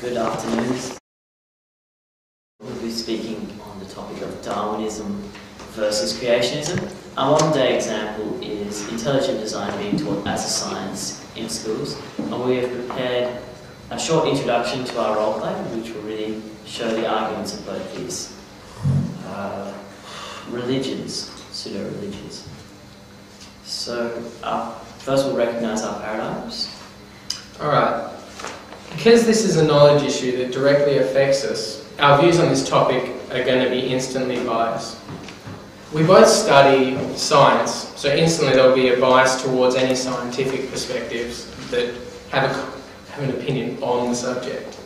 Good afternoon. We'll be speaking on the topic of Darwinism versus Creationism. Our modern day example is intelligent design being taught as a science in schools, and we have prepared a short introduction to our role play, which will really show the arguments of both these religions, pseudo-religions. So first we'll recognise our paradigms. Alright. Because this is a knowledge issue that directly affects us, our views on this topic are going to be instantly biased. We both study science, so instantly there will be a bias towards any scientific perspectives that have an opinion on the subject.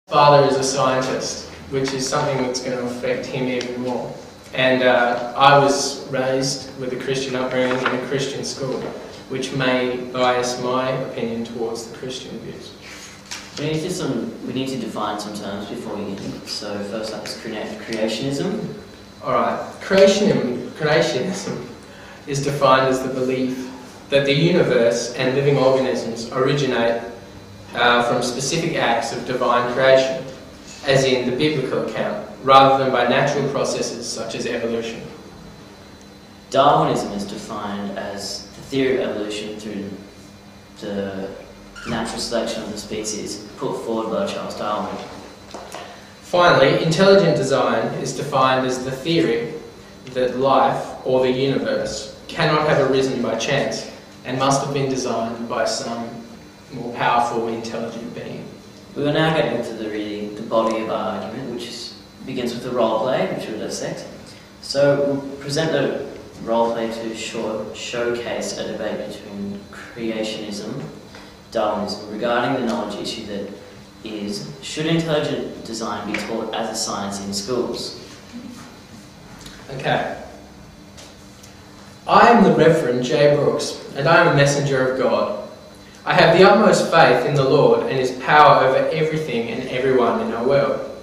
Father is a scientist, which is something that's going to affect him even more. And I was raised with a Christian upbringing in a Christian school, which may bias my opinion towards the Christian views. We need to define some terms before we begin. So first up is creationism. Alright, creationism is defined as the belief that the universe and living organisms originate from specific acts of divine creation, as in the biblical account, rather than by natural processes such as evolution. Darwinism is defined as the theory of evolution through the natural selection of the species put forward by Charles Darwin. Finally, intelligent design is defined as the theory that life, or the universe, cannot have arisen by chance and must have been designed by some more powerful, intelligent being. We will now get into the body of our argument, which begins with the role play, which we'll dissect. So we'll present the role play to showcase a debate between creationism, Darwinism, regarding the knowledge issue that is, should intelligent design be taught as a science in schools? Okay. I am the Reverend J. Brooks, and I am a messenger of God. I have the utmost faith in the Lord and His power over everything and everyone in our world.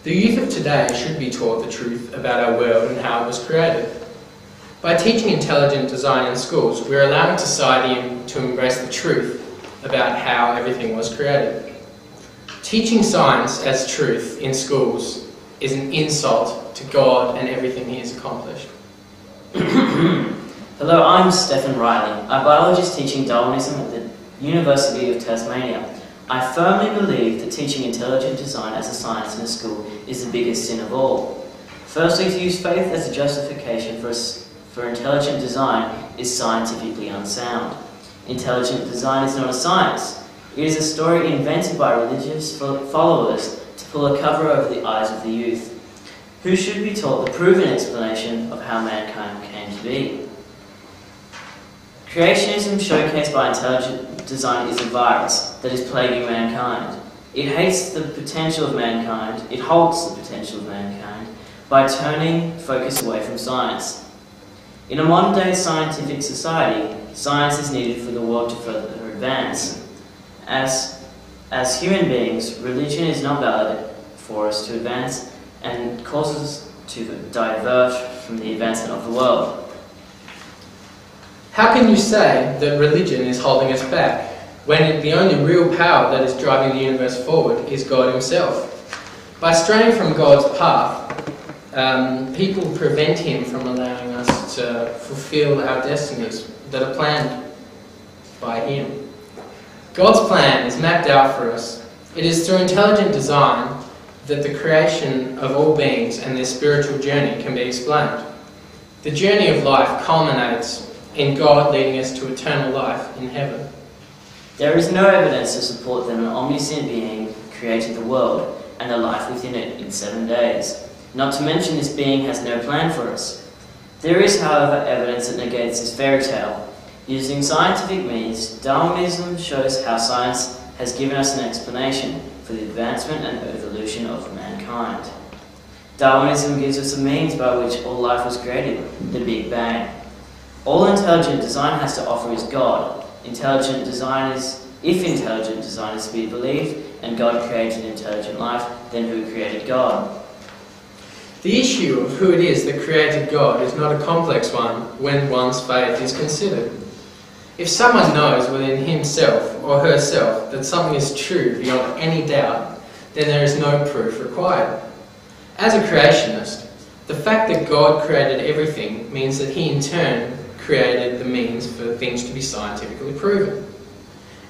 The youth of today should be taught the truth about our world and how it was created. By teaching intelligent design in schools, we are allowing society to embrace the truth about how everything was created. Teaching science as truth in schools is an insult to God and everything He has accomplished. Hello, I'm Stephen Riley, a biologist teaching Darwinism at the University of Tasmania. I firmly believe that teaching intelligent design as a science in a school is the biggest sin of all. Firstly, to use faith as a justification for intelligent design is scientifically unsound. Intelligent design is not a science. It is a story invented by religious followers to pull a cover over the eyes of the youth, who should be taught the proven explanation of how mankind came to be. Creationism showcased by intelligent design is a virus that is plaguing mankind. It hates the potential of mankind, it halts the potential of mankind by turning focus away from science. In a modern-day scientific society, science is needed for the world to further advance. As human beings, religion is not valid for us to advance and causes us to divert from the advancement of the world. How can you say that religion is holding us back, when the only real power that is driving the universe forward is God Himself? By straying from God's path, people prevent Him from allowing us to fulfill our destinies that are planned by Him. God's plan is mapped out for us. It is through intelligent design that the creation of all beings and their spiritual journey can be explained. The journey of life culminates in God leading us to eternal life in heaven. There is no evidence to support that an omniscient being created the world and the life within it in 7 days. Not to mention this being has no plan for us. There is, however, evidence that negates this fairy tale. Using scientific means, Darwinism shows how science has given us an explanation for the advancement and evolution of mankind. Darwinism gives us a means by which all life was created, the Big Bang. All intelligent design has to offer is God. If intelligent design is to be believed, and God created intelligent life, then who created God? The issue of who it is that created God is not a complex one when one's faith is considered. If someone knows within himself or herself that something is true beyond any doubt, then there is no proof required. As a creationist, the fact that God created everything means that he in turn created the means for things to be scientifically proven.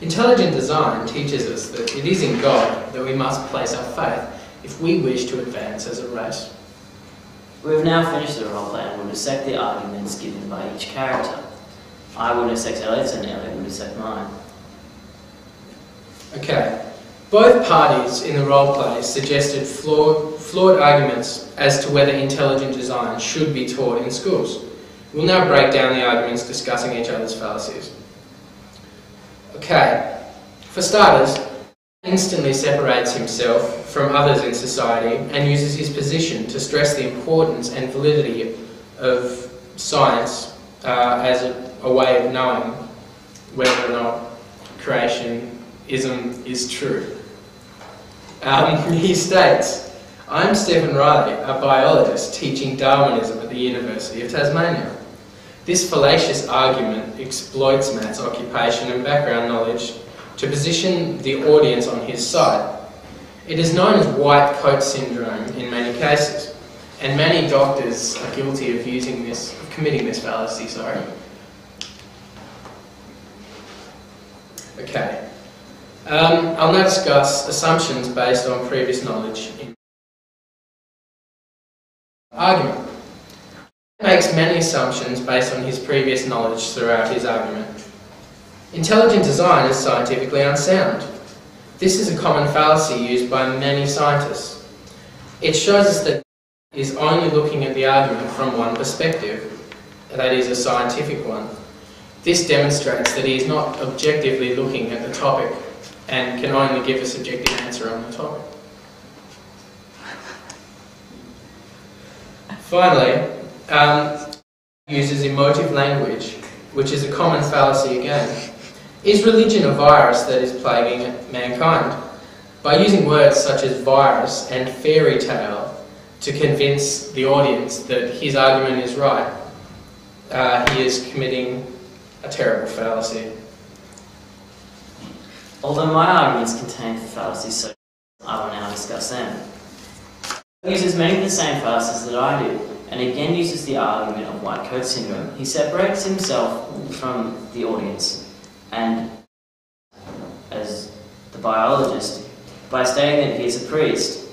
Intelligent design teaches us that it is in God that we must place our faith if we wish to advance as a race. We have now finished the roleplay and will dissect the arguments given by each character. I will dissect Elliot's and Elliot will dissect mine. Okay. Both parties in the roleplay suggested flawed arguments as to whether intelligent design should be taught in schools. We'll now break down the arguments discussing each other's fallacies. Okay. For starters, instantly separates himself from others in society and uses his position to stress the importance and validity of science as a way of knowing whether or not creationism is true. He states, "I'm Stephen Riley, a biologist teaching Darwinism at the University of Tasmania." This fallacious argument exploits Matt's occupation and background knowledge to position the audience on his side. It is known as white coat syndrome in many cases, and many doctors are guilty of committing this fallacy, Okay. I'll now discuss assumptions based on previous knowledge in argument. He makes many assumptions based on his previous knowledge throughout his argument. Intelligent design is scientifically unsound. This is a common fallacy used by many scientists. It shows us that he is only looking at the argument from one perspective, that is, a scientific one. This demonstrates that he is not objectively looking at the topic and can only give a subjective answer on the topic. Finally, uses emotive language, which is a common fallacy again. Is religion a virus that is plaguing mankind? By using words such as virus and fairy tale to convince the audience that his argument is right, he is committing a terrible fallacy. Although my arguments contain fallacies, so I will now discuss them. He uses many of the same fallacies that I do, and again uses the argument of white coat syndrome. He separates himself from the audience, and as the biologist, by stating that he is a priest.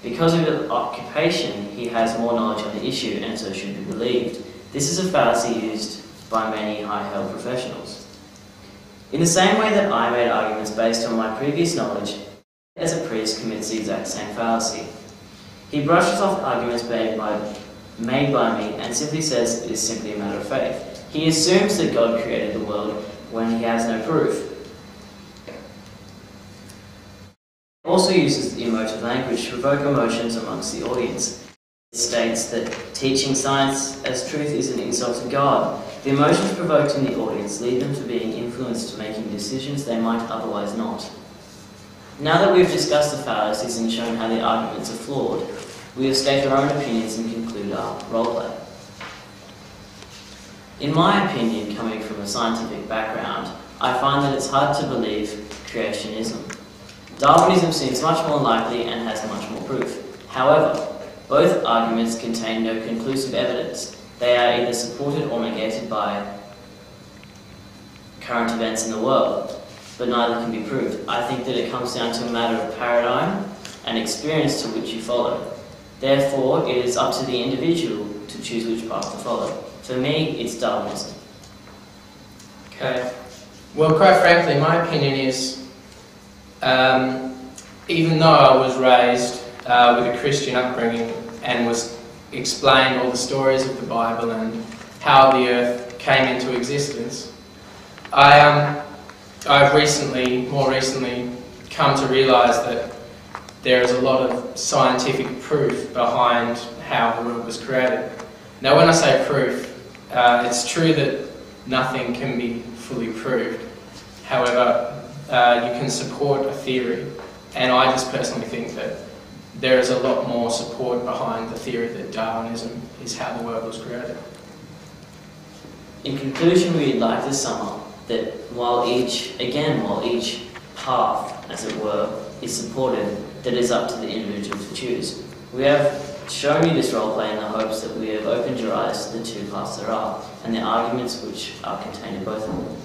Because of his occupation, he has more knowledge on the issue, and so should be believed. This is a fallacy used by many high-held professionals. In the same way that I made arguments based on my previous knowledge, as a priest commits the exact same fallacy. He brushes off arguments made by me and simply says it is simply a matter of faith. He assumes that God created the world when he has no proof. He also uses the emotive language to provoke emotions amongst the audience. It states that teaching science as truth is an insult to God. The emotions provoked in the audience lead them to being influenced to making decisions they might otherwise not. Now that we've discussed the fallacies and shown how the arguments are flawed, we will state our own opinions and conclude our roleplay. In my opinion, coming from a scientific background, I find that it's hard to believe creationism. Darwinism seems much more likely and has much more proof. However, both arguments contain no conclusive evidence. They are either supported or negated by current events in the world, but neither can be proved. I think that it comes down to a matter of paradigm and experience to which you follow. Therefore, it is up to the individual to choose which path to follow. For me, it's Darwinism. Okay. Well, quite frankly, my opinion is, even though I was raised with a Christian upbringing and was explained all the stories of the Bible and how the earth came into existence, I've more recently come to realise that there is a lot of scientific proof behind how the world was created. Now, when I say proof, it's true that nothing can be fully proved. However, you can support a theory, and I just personally think that there is a lot more support behind the theory that Darwinism is how the world was created. In conclusion, we'd like to sum up that while each path, as it were, is supported, that is up to the individual to choose. We have shown you this role play in the hopes that we have opened your eyes to the two paths there are, and the arguments which are contained in both of them.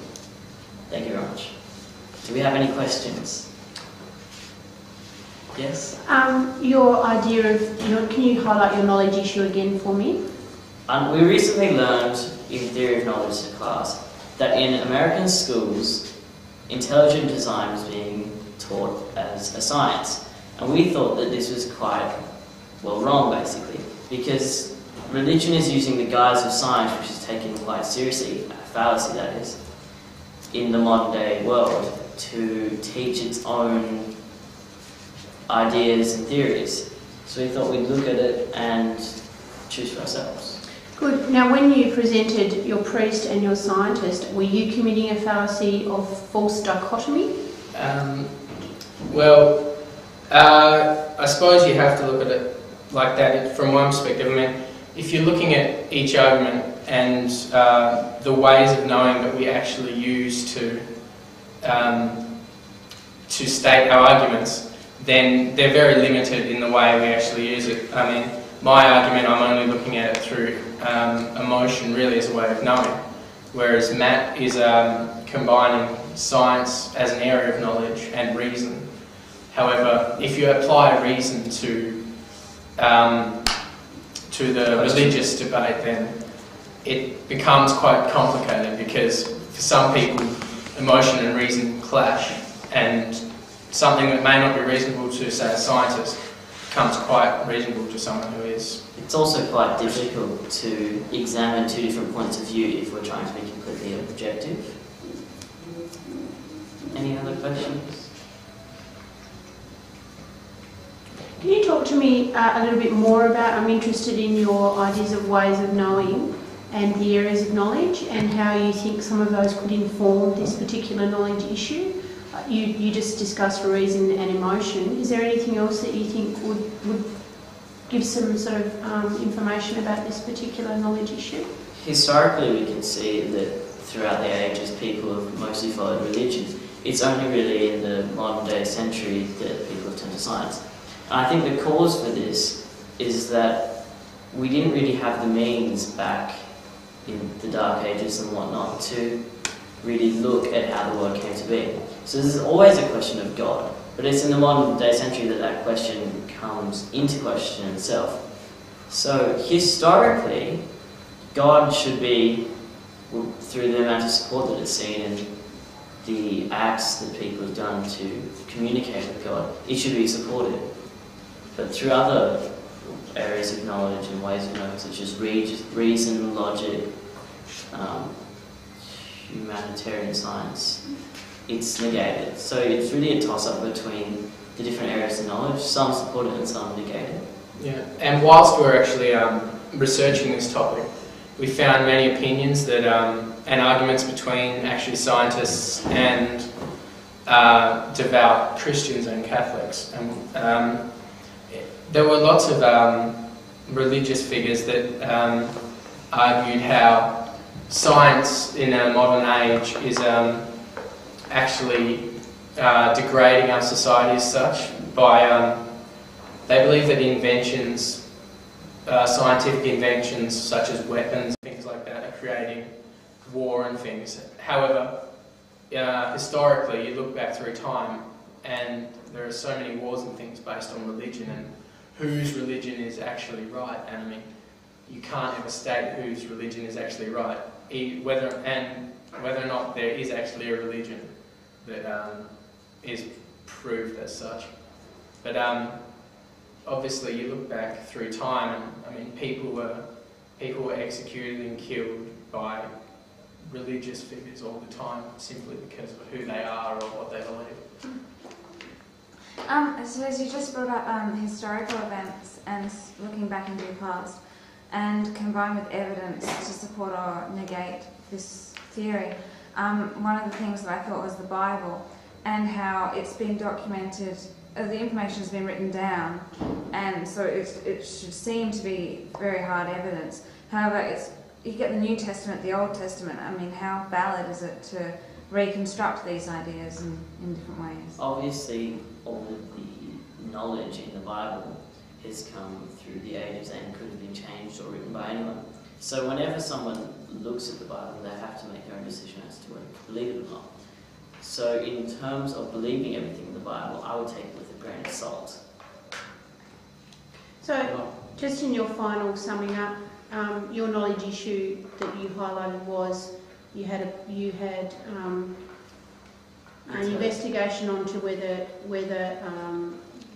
Thank you very much. Do we have any questions? Yes? Your idea of, can you highlight your knowledge issue again for me? We recently learned in Theory of Knowledge class that in American schools, intelligent design was being taught as a science. And we thought that this was quite, well, wrong, basically, because religion is using the guise of science, which is taken quite seriously, a fallacy that is, in the modern day world, to teach its own ideas and theories. So we thought we'd look at it and choose for ourselves. Good. Now, when you presented your priest and your scientist, were you committing a fallacy of false dichotomy? I suppose you have to look at it like that from one perspective. I mean, if you're looking at each argument and the ways of knowing that we actually use to state our arguments, then they're very limited in the way we actually use it. I mean, my argument, I'm only looking at it through emotion, really, as a way of knowing, whereas Matt is combining science as an area of knowledge and reason. However, if you apply reason to the religious debate, then it becomes quite complicated, because for some people, emotion and reason clash, and something that may not be reasonable to, say, a scientist becomes quite reasonable to someone who is. It's also quite difficult to examine two different points of view if we're trying to be completely objective. Any other questions? Can you talk to me a little bit more about, I'm interested in your ideas of ways of knowing and the areas of knowledge, and how you think some of those could inform this particular knowledge issue. You just discussed reason and emotion. Is there anything else that you think would give some sort of information about this particular knowledge issue? Historically, we can see that throughout the ages, people have mostly followed religion. It's only really in the modern day century that people have turned to science. And I think the cause for this is that we didn't really have the means back in the Dark Ages and whatnot to really look at how the world came to be. So this is always a question of God, but it's in the modern day century that that question comes into question itself. So historically, God should be, through the amount of support that it's seen and the acts that people have done to communicate with God, it should be supported. But through other areas of knowledge and ways of knowing, such as reason, logic, humanitarian science, it's negated. So it's really a toss-up between the different areas of knowledge. Some support it and some negate it. Yeah, and whilst we're actually researching this topic, we found many opinions that and arguments between actually scientists and devout Christians and Catholics. And there were lots of religious figures that argued how science in a modern age is actually degrading our society as such by they believe that inventions, scientific inventions such as weapons, things like that, are creating war and things. However, historically, you look back through time and there are so many wars and things based on religion and whose religion is actually right. And I mean, you can't ever state whose religion is actually right, whether or not there is actually a religion that is proved as such. But obviously, you look back through time, and I mean, people were executed and killed by religious figures all the time, simply because of who they are or what they believe. So as you just brought up historical events and looking back into the past, and combined with evidence to support or negate this theory, one of the things that I thought was the Bible, and how it's been documented, the information has been written down, and so it should seem to be very hard evidence. However, you get the New Testament, the Old Testament. I mean, how valid is it to reconstruct these ideas in different ways. Obviously, all of the knowledge in the Bible has come through the ages and could have been changed or written by anyone. So whenever someone looks at the Bible, they have to make their own decision as to whether to believe it or not. So in terms of believing everything in the Bible, I would take it with a grain of salt. So, just in your final summing up, your knowledge issue that you highlighted was you had an investigation onto whether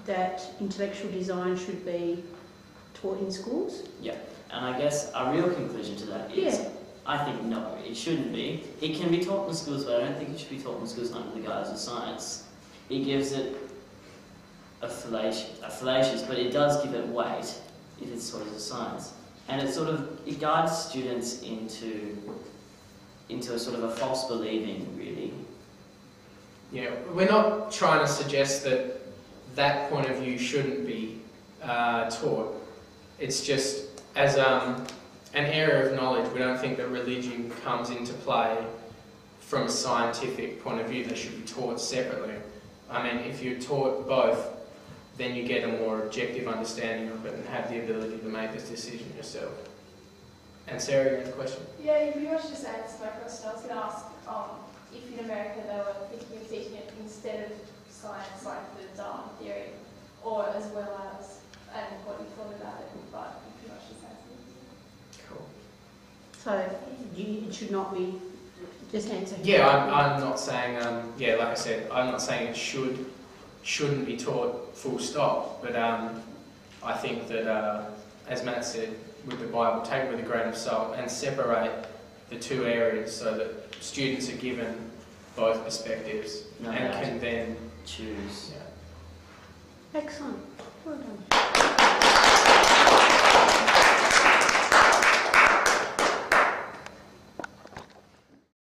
that intellectual design should be taught in schools. Yeah, and I guess a real conclusion to that is, I think no, it shouldn't be. It can be taught in schools, but I don't think it should be taught in schools under the guise of science. It gives it a fallacious, but it does give it weight if it's taught as a science, and it guides students into a sort of a false believing, really. Yeah, we're not trying to suggest that point of view shouldn't be taught. It's just as an area of knowledge, we don't think that religion comes into play from a scientific point of view. They should be taught separately. I mean, if you're taught both, then you get a more objective understanding of it and have the ability to make this decision yourself. And Sarah, you had a question? Yeah, you pretty much just answered my question. I was going to ask if in America they were thinking of teaching it instead of science, like the Darwin theory, or as well as, and what you thought about it, but you pretty much just answered. Cool. So it should not be just answer. Yeah, I'm not saying, like I said, I'm not saying it shouldn't be taught full stop, but I think that, as Matt said, with the Bible, take it with a grain of salt and separate the two areas so that students are given both perspectives and can then choose. Yeah. Excellent. Well done.